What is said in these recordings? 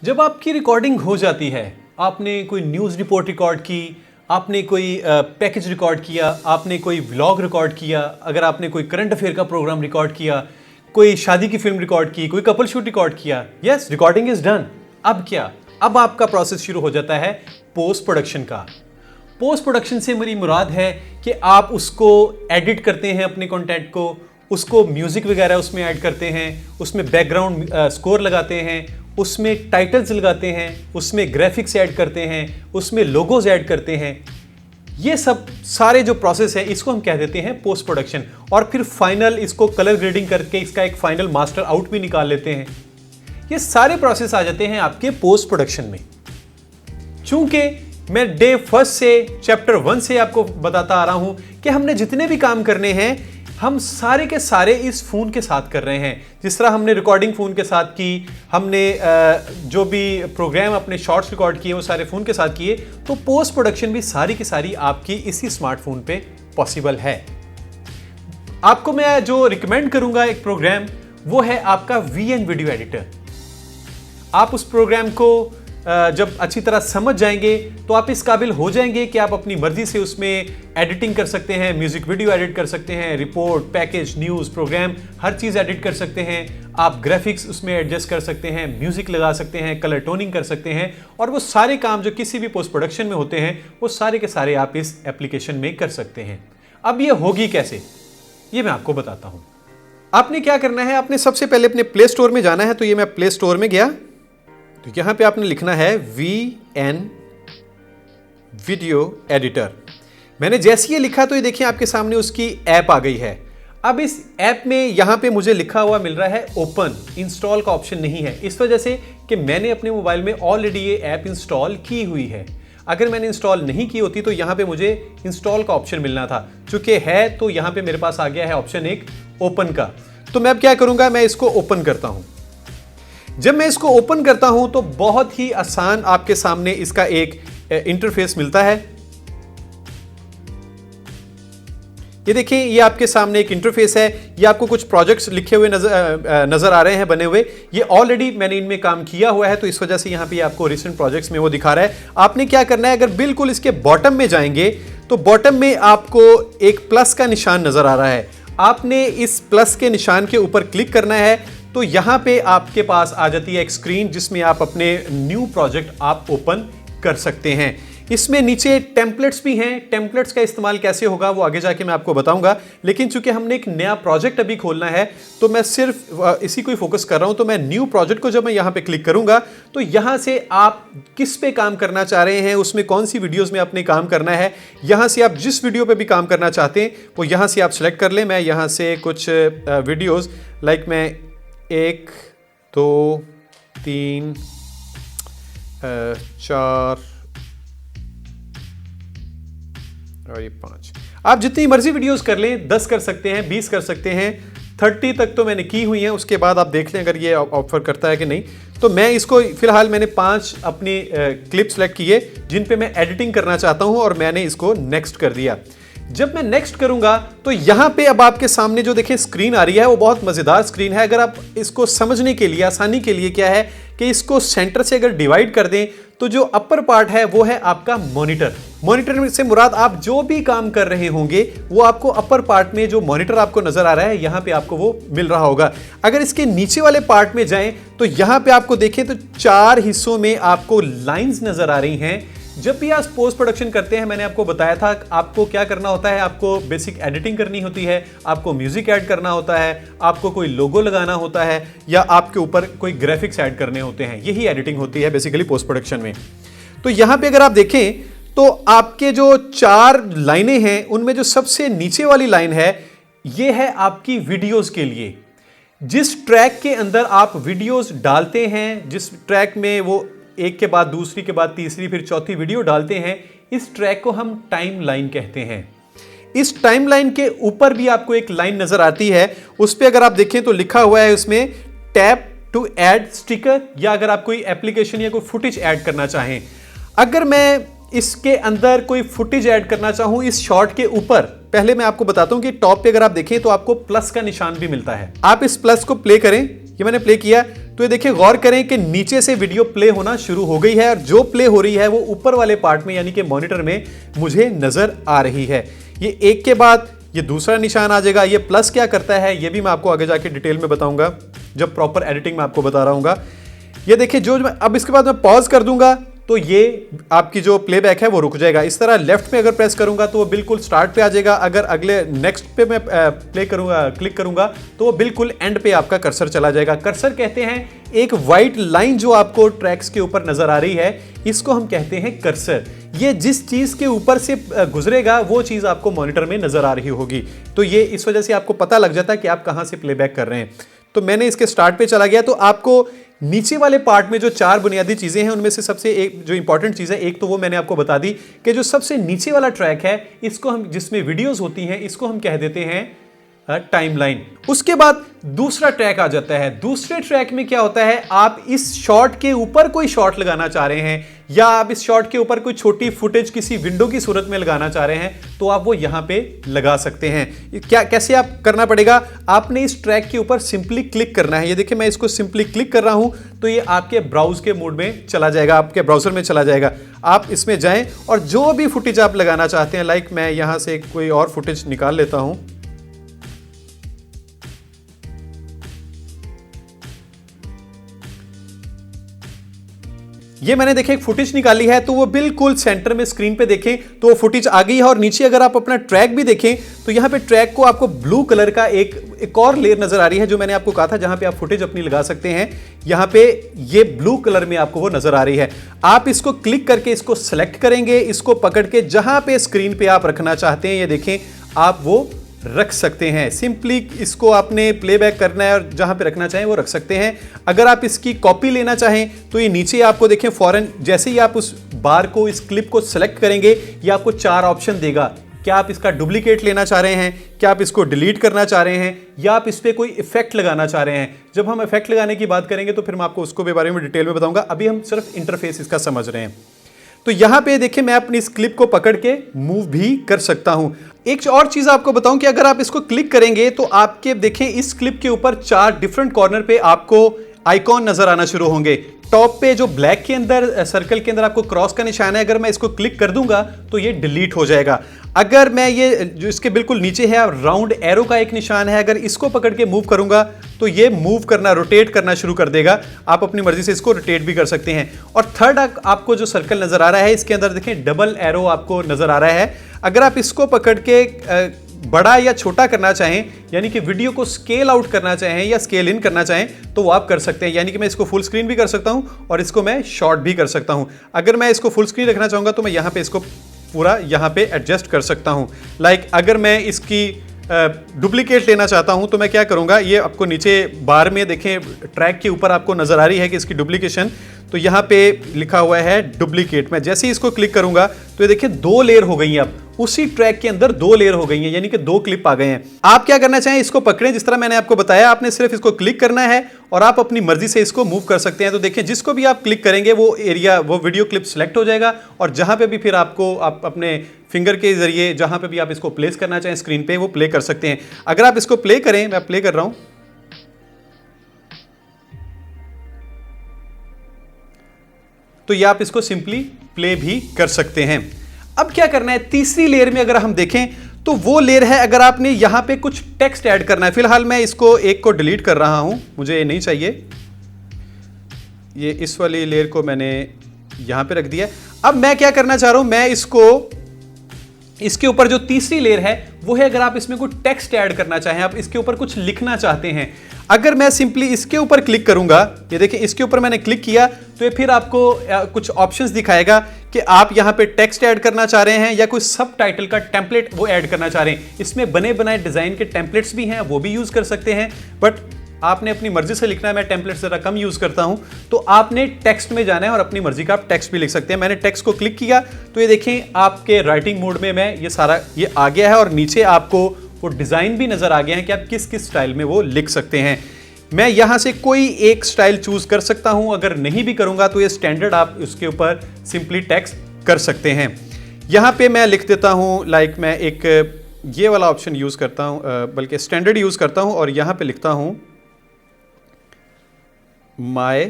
जब आपकी रिकॉर्डिंग हो जाती है, आपने कोई न्यूज़ रिपोर्ट रिकॉर्ड की, आपने कोई पैकेज रिकॉर्ड किया, आपने कोई व्लॉग रिकॉर्ड किया, अगर आपने कोई करंट अफेयर का प्रोग्राम रिकॉर्ड किया, कोई शादी की फिल्म रिकॉर्ड की, कोई कपल शूट रिकॉर्ड किया, यस रिकॉर्डिंग इज डन। अब क्या? अब आपका प्रोसेस शुरू हो जाता है पोस्ट प्रोडक्शन का। पोस्ट प्रोडक्शन से मेरी मुराद है कि आप उसको एडिट करते हैं, अपने कंटेंट को, उसको म्यूजिक वगैरह उसमें ऐड करते हैं, उसमें बैकग्राउंड स्कोर लगाते हैं, उसमें टाइटल्स लगाते हैं, उसमें ग्राफिक्स ऐड करते हैं, उसमें लोगोज ऐड करते हैं। ये सब सारे जो प्रोसेस है इसको हम कह देते हैं पोस्ट प्रोडक्शन। और फिर फाइनल इसको कलर ग्रेडिंग करके इसका एक फाइनल मास्टर आउट भी निकाल लेते हैं। ये सारे प्रोसेस आ जाते हैं आपके पोस्ट प्रोडक्शन में। चूंकि मैं डे फर्स्ट से चैप्टर 1 से आपको बताता आ रहा हूं कि हमने जितने भी काम करने हैं हम सारे के सारे इस फ़ोन के साथ कर रहे हैं। जिस तरह हमने रिकॉर्डिंग फ़ोन के साथ की, हमने जो भी प्रोग्राम अपने शॉर्ट्स रिकॉर्ड किए वो सारे फ़ोन के साथ किए, तो पोस्ट प्रोडक्शन भी सारी की सारी आपकी इसी स्मार्टफोन पे पॉसिबल है। आपको मैं जो रिकमेंड करूंगा एक प्रोग्राम, वो है आपका VN वीडियो एडिटर। आप उस प्रोग्राम को जब अच्छी तरह समझ जाएंगे तो आप इस काबिल हो जाएंगे कि आप अपनी मर्जी से उसमें एडिटिंग कर सकते हैं, म्यूजिक वीडियो एडिट कर सकते हैं, रिपोर्ट, पैकेज, न्यूज़, प्रोग्राम, हर चीज़ एडिट कर सकते हैं। आप ग्राफिक्स उसमें एडजस्ट कर सकते हैं, म्यूजिक लगा सकते हैं, कलर टोनिंग कर सकते हैं, और वो सारे काम जो किसी भी पोस्ट प्रोडक्शन में होते हैं वो सारे के सारे आप इस एप्लीकेशन में कर सकते हैं। अब ये होगी कैसे, ये मैं आपको बताता हूँ। आपने क्या करना है, आपने सबसे पहले अपने प्ले स्टोर में जाना है। तो ये मैं प्ले स्टोर में गया, तो यहां पे आपने लिखना है VN वीडियो एडिटर। मैंने जैसे ये लिखा तो ये देखिए आपके सामने उसकी ऐप आ गई है। अब इस ऐप में यहां पे मुझे लिखा हुआ मिल रहा है ओपन, इंस्टॉल का ऑप्शन नहीं है, इस वजह से कि मैंने अपने मोबाइल में ऑलरेडी ये ऐप इंस्टॉल की हुई है। अगर मैंने इंस्टॉल नहीं की होती तो यहां पे मुझे इंस्टॉल का ऑप्शन मिलना था। चूंकि है तो यहां पे मेरे पास आ गया है ऑप्शन एक ओपन का। तो मैं अब क्या करूंगा, मैं इसको ओपन करता हूं। जब मैं इसको ओपन करता हूं तो बहुत ही आसान आपके सामने इसका एक इंटरफेस मिलता है। ये देखिए, ये आपके सामने एक इंटरफेस है। ये आपको कुछ प्रोजेक्ट्स लिखे हुए नजर आ रहे हैं, बने हुए। ये ऑलरेडी मैंने इनमें काम किया हुआ है, तो इस वजह से यहां पे आपको रिसेंट प्रोजेक्ट्स में वो दिखा रहा है। आपने क्या करना है, अगर बिल्कुल इसके बॉटम में जाएंगे तो बॉटम में आपको एक प्लस का निशान नजर आ रहा है। आपने इस प्लस के निशान के ऊपर क्लिक करना है, तो यहां पे आपके पास आ जाती है एक स्क्रीन जिसमें आप अपने न्यू प्रोजेक्ट आप ओपन कर सकते हैं। इसमें नीचे टेम्पलेट्स भी हैं। टेम्पलेट्स का इस्तेमाल कैसे होगा वो आगे जाके मैं आपको बताऊंगा, लेकिन चूंकि हमने एक नया प्रोजेक्ट अभी खोलना है तो मैं सिर्फ इसी को ही फोकस कर रहा हूं। तो मैं न्यू प्रोजेक्ट को जब मैं यहां पे क्लिक करूंगा तो यहां से आप किस पे काम करना चाह रहे हैं, उसमें कौन सी वीडियोज में आपने काम करना है, यहां से आप जिस वीडियो पे भी काम करना चाहते हैं वो यहां से आप सिलेक्ट कर लें। मैं यहां से कुछ वीडियोज लाइक मैं 1 2 3 4 और ये 5, आप जितनी मर्जी वीडियोस कर लें, 10 कर सकते हैं, 20 कर सकते हैं, 30 तक तो मैंने की हुई हैं। उसके बाद आप देख लें अगर ये ऑफर करता है कि नहीं। तो मैं इसको फिलहाल मैंने 5 अपनी क्लिप सेलेक्ट किए जिन पे मैं एडिटिंग करना चाहता हूं, और मैंने इसको नेक्स्ट कर दिया। जब मैं नेक्स्ट करूंगा तो यहां पे अब आपके सामने जो देखें स्क्रीन आ रही है वो बहुत मजेदार स्क्रीन है। अगर आप इसको समझने के लिए, आसानी के लिए क्या है कि इसको सेंटर से अगर डिवाइड कर दें तो जो अपर पार्ट है वो है आपका मॉनिटर। मॉनिटर से मुराद आप जो भी काम कर रहे होंगे वो आपको अपर पार्ट में जो मॉनिटर आपको नजर आ रहा है यहां पे आपको वो मिल रहा होगा। अगर इसके नीचे वाले पार्ट में जाएं तो यहां पे आपको देखें तो 4 हिस्सों में आपको लाइंस नजर आ रही हैं। जब भी आप पोस्ट प्रोडक्शन करते हैं, मैंने आपको बताया था आपको क्या करना होता है, आपको बेसिक एडिटिंग करनी होती है, आपको म्यूजिक ऐड करना होता है, आपको कोई लोगो लगाना होता है, या आपके ऊपर कोई ग्राफिक्स ऐड करने होते हैं। यही एडिटिंग होती है बेसिकली पोस्ट प्रोडक्शन में। तो यहां पे अगर आप देखें तो आपके जो 4 लाइनें हैं उनमें जो सबसे नीचे वाली लाइन है ये है आपकी वीडियोस के लिए। जिस ट्रैक के अंदर आप वीडियोस डालते हैं, जिस ट्रैक में वो एक के बाद दूसरी के बाद तीसरी फिर चौथी वीडियो डालते हैं, इस ट्रैक को हम टाइम लाइन कहते हैं। इस टाइम लाइन के ऊपर भी आपको एक लाइन नजर आती है, उस पर अगर आप देखें तो लिखा हुआ है उसमें टैप टू ऐड स्टिकर, या अगर आप कोई एप्लीकेशन या कोई फुटेज ऐड करना चाहें। अगर मैं इसके अंदर कोई फुटेज ऐड करना चाहूं इस शॉट के ऊपर, पहले मैं आपको बताता हूं कि टॉप पे अगर आप देखें तो आपको प्लस का निशान भी मिलता है। आप इस प्लस को प्ले करें, ये मैंने प्ले किया, तो ये देखिए, गौर करें कि नीचे से वीडियो प्ले होना शुरू हो गई है और जो प्ले हो रही है वो ऊपर वाले पार्ट में यानी कि मॉनिटर में मुझे नजर आ रही है। ये एक के बाद ये दूसरा निशान आ जाएगा। ये प्लस क्या करता है ये भी मैं आपको आगे जाके डिटेल में बताऊंगा जब प्रॉपर एडिटिंग में आपको बता रहा हूँ। ये देखिए, जो अब इसके बाद मैं पॉज कर दूंगा तो ये आपकी जो प्लेबैक है वो रुक जाएगा। इस तरह लेफ्ट पे अगर प्रेस करूंगा तो वो बिल्कुल स्टार्ट पे आ जाएगा। अगर अगले नेक्स्ट पे मैं प्ले करूंगा, क्लिक करूंगा, तो वो बिल्कुल एंड पे आपका कर्सर चला जाएगा। कर्सर कहते हैं एक वाइट लाइन जो आपको ट्रैक्स के ऊपर नजर आ रही है, इसको हम कहते हैं कर्सर। ये जिस चीज के ऊपर से गुजरेगा वो चीज आपको मॉनिटर में नजर आ रही होगी। तो ये इस वजह से आपको पता लग जाता है कि आप कहां से प्लेबैक कर रहे हैं। तो मैंने इसके स्टार्ट पे चला गया, तो आपको नीचे वाले पार्ट में जो 4 बुनियादी चीजें हैं उनमें से सबसे एक जो इंपॉर्टेंट चीज है, एक तो वो मैंने आपको बता दी कि जो सबसे नीचे वाला ट्रैक है इसको हम, जिसमें वीडियोस होती हैं, इसको हम कह देते हैं टाइमलाइन। उसके बाद दूसरा ट्रैक आ जाता है। दूसरे ट्रैक में क्या होता है, आप इस शॉट के ऊपर कोई शॉट लगाना चाह रहे हैं या आप इस शॉट के ऊपर कोई छोटी फुटेज किसी विंडो की सूरत में लगाना चाह रहे हैं तो आप वो यहां पे लगा सकते हैं। क्या कैसे आप करना पड़ेगा, आपने इस ट्रैक के ऊपर सिंपली क्लिक करना है। ये देखिए, मैं इसको सिंपली क्लिक कर रहा हूं तो ये आपके ब्राउज के मोड में चला जाएगा, आपके ब्राउजर में चला जाएगा। आप इसमें जाएं और जो भी फुटेज आप लगाना चाहते हैं, लाइक मैं यहां से कोई और फुटेज निकाल लेता हूं। ये मैंने देखे एक फुटेज निकाली है, तो वो बिल्कुल सेंटर में स्क्रीन पे देखें तो वो फुटेज आ गई है। और नीचे अगर आप अपना ट्रैक भी देखें तो यहाँ पे ट्रैक को आपको ब्लू कलर का एक और लेयर नजर आ रही है, जो मैंने आपको कहा था जहां पे आप फुटेज अपनी लगा सकते हैं। यहाँ पे ये ब्लू कलर में आपको वो नजर आ रही है। आप इसको क्लिक करके इसको सेलेक्ट करेंगे, इसको पकड़ के जहां पे स्क्रीन पे आप रखना चाहते हैं, ये देखें आप वो रख सकते हैं। सिंपली इसको आपने प्लेबैक करना है और जहां पे रखना चाहें वो रख सकते हैं। अगर आप इसकी कॉपी लेना चाहें तो ये नीचे आपको देखें फौरन जैसे ही आप उस बार को, इस क्लिप को सेलेक्ट करेंगे, ये आपको 4 ऑप्शन देगा। क्या आप इसका डुप्लीकेट लेना चाह रहे हैं, क्या आप इसको डिलीट करना चाह रहे हैं, या आप इस पर कोई इफेक्ट लगाना चाह रहे हैं। जब हम इफेक्ट लगाने की बात करेंगे तो फिर मैं आपको उसको के बारे में डिटेल में बताऊंगा। अभी हम सिर्फ इंटरफेस इसका समझ रहे हैं। तो यहां पे देखिए, मैं अपनी इस क्लिप को पकड़ के मूव भी कर सकता हूं। एक और चीज आपको बताऊं कि अगर आप इसको क्लिक करेंगे तो आपके देखें इस क्लिप के ऊपर 4 डिफरेंट कॉर्नर पे आपको आइकॉन नजर आना शुरू होंगे। टॉप पे जो ब्लैक के अंदर सर्कल के अंदर आपको क्रॉस का निशान है, अगर मैं इसको क्लिक कर दूंगा तो ये डिलीट हो जाएगा। अगर मैं ये जो इसके बिल्कुल नीचे है राउंड एरो का एक निशान है, अगर इसको पकड़ के मूव करूंगा तो ये मूव करना, रोटेट करना शुरू कर देगा। आप अपनी मर्जी से इसको रोटेट भी कर सकते हैं। और थर्ड आपको जो सर्कल नजर आ रहा है, इसके अंदर देखें डबल एरो आपको नजर आ रहा है। अगर आप इसको पकड़ के बड़ा या छोटा करना चाहें, यानी कि वीडियो को स्केल आउट करना चाहें या स्केल इन करना चाहें, तो वो आप कर सकते हैं। यानी कि मैं इसको फुल स्क्रीन भी कर सकता हूं और इसको मैं शॉर्ट भी कर सकता हूं। अगर मैं इसको फुल स्क्रीन रखना चाहूंगा तो मैं यहां पे इसको पूरा यहां पे एडजस्ट कर सकता हूं। लाइक अगर मैं इसकी डुप्लीकेट लेना चाहता हूं तो मैं क्या करूंगा, ये आपको नीचे बार में देखें ट्रैक के ऊपर आपको नजर आ रही है कि इसकी डुप्लीकेशन, तो यहां पे लिखा हुआ है डुप्लीकेट। मैं जैसे ही इसको क्लिक करूंगा तो ये देखिए 2 लेयर हो गई हैं। अब उसी ट्रैक के अंदर 2 लेयर हो गई हैं, यानी कि 2 क्लिप आ गए हैं। आप क्या करना चाहें, इसको पकड़ें जिस तरह मैंने आपको बताया, आपने सिर्फ इसको क्लिक करना है और आप अपनी मर्जी से इसको मूव कर सकते हैं। तो देखिए, जिसको भी आप क्लिक करेंगे वो एरिया, वो वीडियो क्लिप सेलेक्ट हो जाएगा और जहां पे भी फिर आपको आप अपने फिंगर के जरिए जहां पे भी आप इसको प्लेस करना चाहें स्क्रीन पे, वो प्ले कर सकते हैं। अगर आप इसको प्ले करें, मैं प्ले कर रहा हूं, तो ये आप इसको सिंपली प्ले भी कर सकते हैं। अब क्या करना है, तीसरी लेयर में अगर हम देखें तो वो लेयर है, अगर आपने यहां पे कुछ टेक्स्ट ऐड करना है। फिलहाल मैं इसको एक को डिलीट कर रहा हूं, मुझे ये नहीं चाहिए। ये इस वाली लेयर को मैंने यहां पे रख दिया। अब मैं क्या करना चाह रहा हूं, मैं इसके ऊपर जो तीसरी लेयर है वो है, अगर आप इसमें कोई टेक्स्ट ऐड करना चाहें, आप इसके ऊपर कुछ लिखना चाहते हैं। अगर मैं सिंपली इसके ऊपर क्लिक करूंगा, ये देखिए इसके ऊपर मैंने क्लिक किया तो ये फिर आपको कुछ ऑप्शंस दिखाएगा कि आप यहां पे टेक्स्ट ऐड करना चाह रहे हैं या कोई सब टाइटल का टेम्पलेट वो ऐड करना चाह रहे हैं। इसमें बने बनाए डिजाइन के टेम्पलेट्स भी हैं, वो भी यूज कर सकते हैं, बट आपने अपनी मर्जी से लिखना है। मैं टेम्पलेट जरा कम यूज करता हूं, तो आपने टेक्स्ट में जाना है और अपनी मर्जी का आप टेक्स्ट भी लिख सकते हैं। मैंने टेक्स्ट को क्लिक किया तो ये देखें आपके राइटिंग मोड में मैं ये सारा ये आ गया है और नीचे आपको वो डिजाइन भी नजर आ गया है कि आप किस किस स्टाइल में वो लिख सकते हैं। मैं यहां से कोई एक स्टाइल चूज कर सकता हूं, अगर नहीं भी करूंगा तो ये स्टैंडर्ड आप उसके ऊपर सिंपली टेक्स्ट कर सकते हैं। यहां पे मैं लिख देता हूं, लाइक मैं एक ये वाला ऑप्शन यूज करता हूं, बल्कि स्टैंडर्ड यूज करता हूं और यहां पे लिखता हूं माय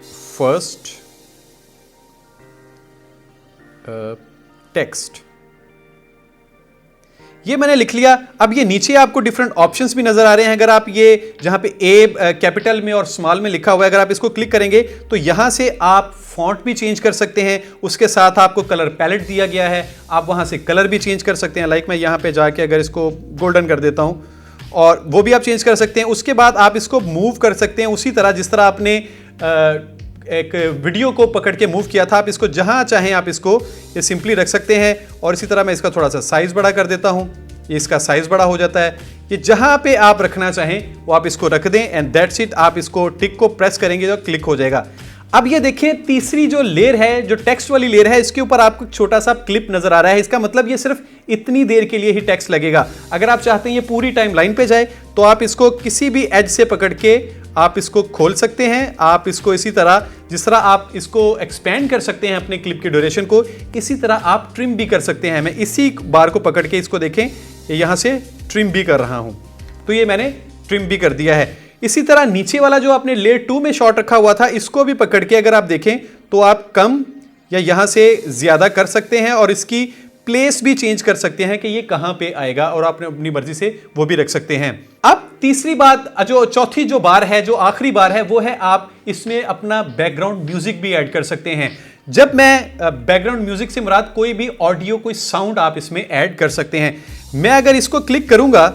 फर्स्ट टेक्स्ट, ये मैंने लिख लिया। अब ये नीचे आपको डिफरेंट ऑप्शंस भी नजर आ रहे हैं। अगर आप ये जहां पे ए कैपिटल में और स्मॉल में लिखा हुआ है, अगर आप इसको क्लिक करेंगे तो यहां से आप फॉन्ट भी चेंज कर सकते हैं। उसके साथ आपको कलर पैलेट दिया गया है, आप वहां से कलर भी चेंज कर सकते हैं। लाइक मैं यहां पे जाके अगर इसको गोल्डन कर देता हूं और वो भी आप चेंज कर सकते हैं। उसके बाद आप इसको मूव कर सकते हैं उसी तरह जिस तरह आपने एक वीडियो को पकड़ के मूव किया था। आप इसको जहां चाहें आप इसको ये सिंपली रख सकते हैं। और इसी तरह मैं इसका थोड़ा सा साइज बड़ा कर देता हूं, ये इसका साइज बड़ा हो जाता है। ये जहां पे आप रखना चाहें वो आप इसको रख दें एंड दैट्स इट। आप इसको टिक को प्रेस करेंगे तो क्लिक हो जाएगा। अब ये देखिए तीसरी जो लेयर है, जो टेक्स्ट वाली लेयर है, इसके ऊपर आपको छोटा सा क्लिप नजर आ रहा है। इसका मतलब ये सिर्फ इतनी देर के लिए ही टेक्स्ट लगेगा। अगर आप चाहते हैं ये पूरी टाइम लाइन पे जाए तो आप इसको किसी भी एज से पकड़ के आप इसको खोल सकते हैं। आप इसको इसी तरह जिस तरह आप इसको एक्सपेंड कर सकते हैं अपने क्लिप की ड्यूरेशन को, इसी तरह आप ट्रिम भी कर सकते हैं। मैं इसी बार को पकड़ के इसको देखें, ये यहां से ट्रिम भी कर रहा हूं, तो ये मैंने ट्रिम भी कर दिया है। इसी तरह नीचे वाला जो आपने लेयर 2 में शॉट रखा हुआ था, इसको भी पकड़ के अगर आप देखें तो आप कम या यहां से ज्यादा कर सकते हैं और इसकी प्लेस भी चेंज कर सकते हैं कि ये कहां पे आएगा, और आप अपनी मर्जी से वो भी रख सकते हैं। अब तीसरी बात, जो चौथी जो बार है, जो आखिरी बार है, वो है आप इसमें अपना बैकग्राउंड म्यूजिक भी ऐड कर सकते हैं। जब मैं बैकग्राउंड म्यूजिक से मुराद कोई भी ऑडियो, कोई साउंड आप इसमें ऐड कर सकते हैं। मैं अगर इसको क्लिक करूंगा,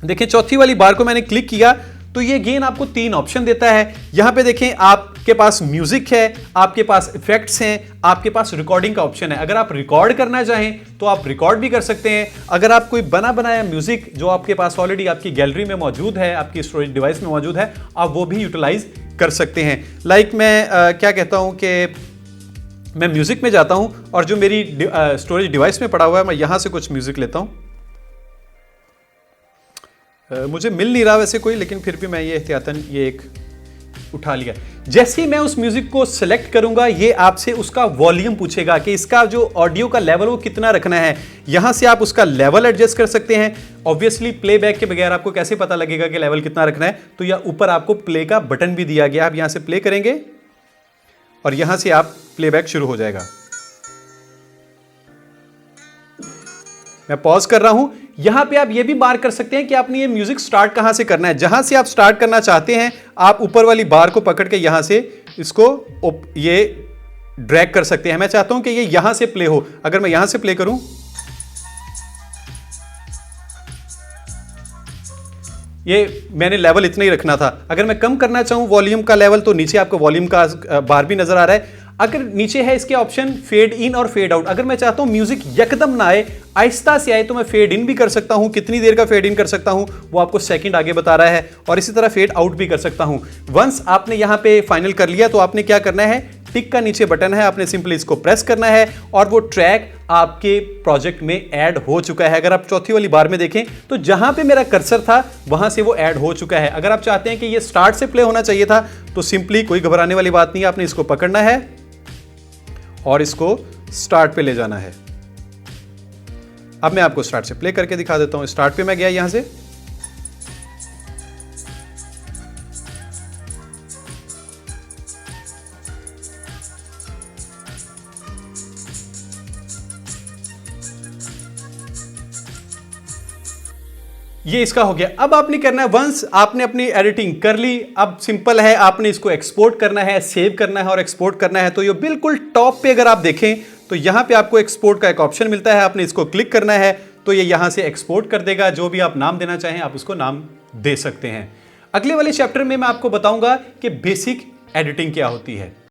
देखिए चौथी वाली बार को मैंने क्लिक किया तो ये गेन आपको 3 ऑप्शन देता है। यहां पे देखें आपके पास म्यूजिक है, आपके पास इफेक्ट्स हैं, आपके पास रिकॉर्डिंग का ऑप्शन है। अगर आप रिकॉर्ड करना चाहें तो आप रिकॉर्ड भी कर सकते हैं। अगर आप कोई बना बनाया म्यूजिक जो आपके पास ऑलरेडी आपकी गैलरी में मौजूद है, आपकी स्टोरेज डिवाइस में मौजूद है, आप वो भी यूटिलाइज कर सकते हैं। लाइक मैं क्या कहता हूं कि मैं म्यूजिक में जाता हूं और जो मेरी स्टोरेज डिवाइस में पड़ा हुआ है, मैं यहां से कुछ म्यूजिक लेता हूं। मुझे मिल नहीं रहा वैसे कोई, लेकिन फिर भी मैं ये एहतियातन ये एक उठा लिया। जैसे ही मैं उस म्यूजिक को सिलेक्ट करूंगा, ये आपसे उसका वॉल्यूम पूछेगा कि इसका जो ऑडियो का लेवल वो कितना रखना है। यहां से आप उसका लेवल एडजस्ट कर सकते हैं। ऑब्वियसली प्लेबैक के बगैर आपको कैसे पता लगेगा कि लेवल कितना रखना है, तो यह ऊपर आपको प्ले का बटन भी दिया गया। आप यहां से प्ले करेंगे और यहां से आप प्लेबैक शुरू हो जाएगा। मैं पॉज कर रहा हूं। यहां पे आप ये भी बार कर सकते हैं कि आपने ये म्यूजिक स्टार्ट कहां से करना है। जहां से आप स्टार्ट करना चाहते हैं, आप ऊपर वाली बार को पकड़ के यहां से इसको ये ड्रैग कर सकते हैं। मैं चाहता हूं कि ये यहां से प्ले हो। अगर मैं यहां से प्ले करूं, ये मैंने लेवल इतना ही रखना था। अगर मैं कम करना चाहूं वॉल्यूम का लेवल, तो नीचे आपको वॉल्यूम का बार भी नजर आ रहा है। अगर नीचे है इसके ऑप्शन फेड इन और फेड आउट। अगर मैं चाहता हूं म्यूजिक यकदम ना आए, आहिस्ता से आए, तो मैं फेड इन भी कर सकता हूं। कितनी देर का फेड इन कर सकता हूं वो आपको सेकंड आगे बता रहा है, और इसी तरह फेड आउट भी कर सकता हूं। वंस आपने यहां पे फाइनल कर लिया तो आपने क्या करना है, टिक का नीचे बटन है, आपने सिंपली इसको प्रेस करना है और वो ट्रैक आपके प्रोजेक्ट में ऐड हो चुका है। अगर आप चौथी वाली बार में देखें तो जहां पे मेरा कर्सर था वहां से वो ऐड हो चुका है। अगर आप चाहते हैं कि ये स्टार्ट से प्ले होना चाहिए था, तो सिंपली कोई घबराने वाली बात नहीं है, आपने इसको पकड़ना है और इसको स्टार्ट पे ले जाना है। अब मैं आपको स्टार्ट से प्ले करके दिखा देता हूं। स्टार्ट पे मैं गया यहां से, ये इसका हो गया। अब आपने करना है, वंस आपने अपनी एडिटिंग कर ली, अब सिंपल है, आपने इसको एक्सपोर्ट करना है, सेव करना है और एक्सपोर्ट करना है। तो ये बिल्कुल टॉप पे अगर आप देखें तो यहां पे आपको एक्सपोर्ट का एक ऑप्शन मिलता है। आपने इसको क्लिक करना है तो ये यहां से एक्सपोर्ट कर देगा। जो भी आप नाम देना चाहें आप उसको नाम दे सकते हैं। अगले वाले चैप्टर में मैं आपको बताऊंगा कि बेसिक एडिटिंग क्या होती है।